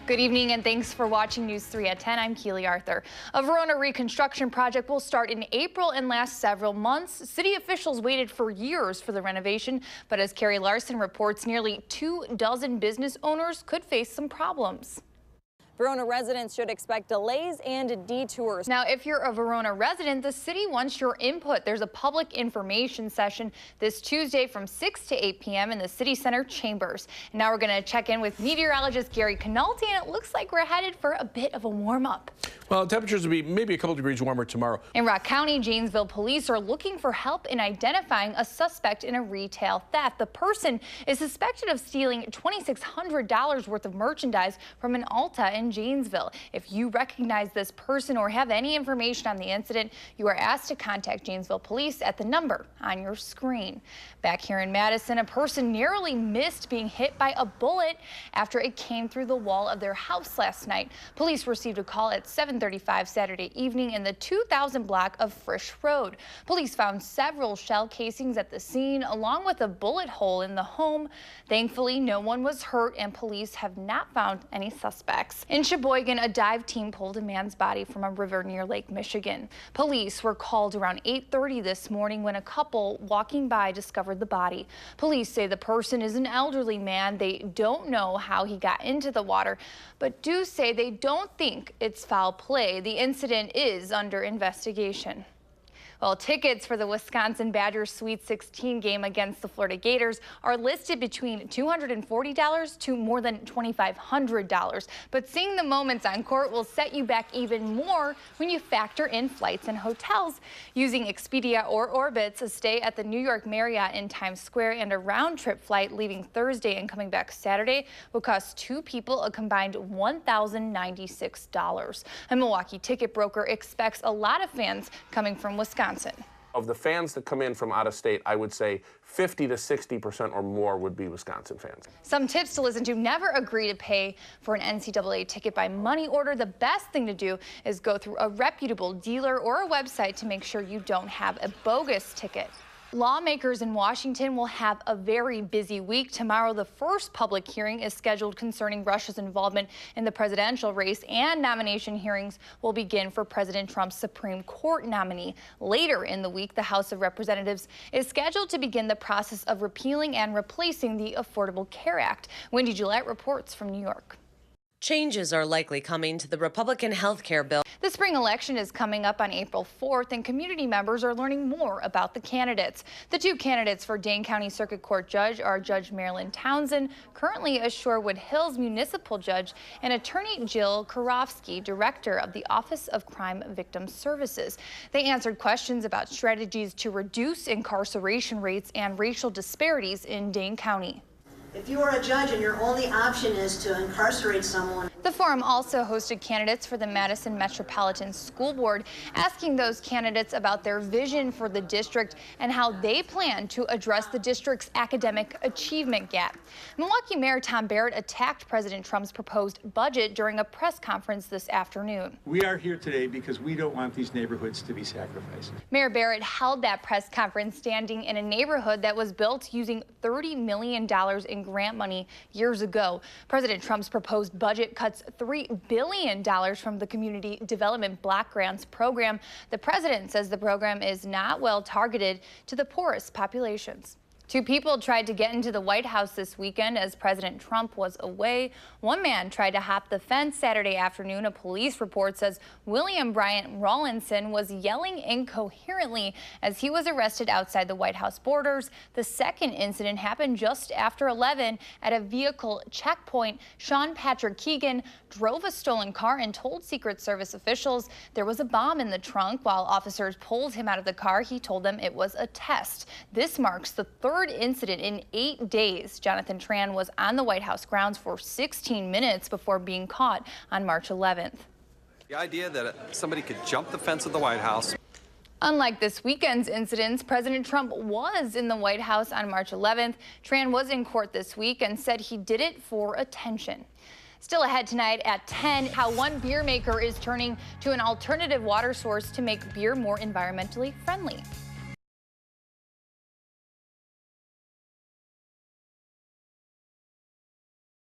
Good evening and thanks for watching News 3 at 10. I'm Keely Arthur. A Verona reconstruction project will start in April and last several months. City officials waited for years for the renovation, but as Keely Larson reports, nearly 24 business owners could face some problems. Verona residents should expect delays and detours. Now, if you're a Verona resident, the city wants your input. There's a public information session this Tuesday from 6 to 8 p.m. in the City Center chambers. And now we're going to check in with meteorologist Gary Canalti, and it looks like we're headed for a bit of a warm-up. Well, temperatures will be maybe a couple degrees warmer tomorrow. In Rock County, Janesville police are looking for help in identifying a suspect in a retail theft. The person is suspected of stealing $2,600 worth of merchandise from an Ulta in Janesville. If you recognize this person or have any information on the incident, you are asked to contact Janesville police at the number on your screen. Back here in Madison, a person narrowly missed being hit by a bullet after it came through the wall of their house last night. Police received a call at 7:35 Saturday evening in the 2000 block of Frisch Road. Police found several shell casings at the scene along with a bullet hole in the home. Thankfully, no one was hurt and police have not found any suspects. In Sheboygan, a dive team pulled a man's body from a river near Lake Michigan. Police were called around 8:30 this morning when a couple walking by discovered the body. Police say the person is an elderly man. They don't know how he got into the water, but do say they don't think it's foul play. The incident is under investigation. Well, tickets for the Wisconsin Badgers Sweet 16 game against the Florida Gators are listed between $240 to more than $2,500. But seeing the moments on court will set you back even more when you factor in flights and hotels. Using Expedia or Orbitz, a stay at the New York Marriott in Times Square and a round-trip flight leaving Thursday and coming back Saturday will cost two people a combined $1,096. A Milwaukee ticket broker expects a lot of fans coming from Wisconsin. Of the fans that come in from out of state, I would say 50 to 60% or more would be Wisconsin fans. Some tips to listen to: never agree to pay for an NCAA ticket by money order. The best thing to do is go through a reputable dealer or a website to make sure you don't have a bogus ticket. Lawmakers in Washington will have a very busy week. Tomorrow, the first public hearing is scheduled concerning Russia's involvement in the presidential race, and nomination hearings will begin for President Trump's Supreme Court nominee. Later in the week, the House of Representatives is scheduled to begin the process of repealing and replacing the Affordable Care Act. Wendy Gillette reports from New York. Changes are likely coming to the Republican health care bill. The spring election is coming up on April 4th, and community members are learning more about the candidates. The two candidates for Dane County Circuit Court Judge are Judge Marilyn Townsend, currently a Shorewood Hills municipal judge, and Attorney Jill Karofsky, director of the Office of Crime Victim Services. They answered questions about strategies to reduce incarceration rates and racial disparities in Dane County. If you are a judge and your only option is to incarcerate someone. The forum also hosted candidates for the Madison Metropolitan School Board, asking those candidates about their vision for the district and how they plan to address the district's academic achievement gap. Milwaukee Mayor Tom Barrett attacked President Trump's proposed budget during a press conference this afternoon. We are here today because we don't want these neighborhoods to be sacrificed. Mayor Barrett held that press conference standing in a neighborhood that was built using $30 million in grant money years ago. President Trump's proposed budget cuts $3 billion from the Community Development Block Grants program. The president says the program is not well targeted to the poorest populations. Two people tried to get into the White House this weekend as President Trump was away. One man tried to hop the fence Saturday afternoon. A police report says William Bryant Rawlinson was yelling incoherently as he was arrested outside the White House borders. The second incident happened just after 11 at a vehicle checkpoint. Sean Patrick Keegan drove a stolen car and told Secret Service officials there was a bomb in the trunk. While officers pulled him out of the car, he told them it was a test. This marks the third incident in 8 days. Jonathan Tran was on the White House grounds for 16 minutes before being caught on March 11th. The idea that somebody could jump the fence of the White House. Unlike this weekend's incidents, President Trump was in the White House on March 11th. Tran was in court this week and said he did it for attention. Still ahead tonight at 10, how one beer maker is turning to an alternative water source to make beer more environmentally friendly.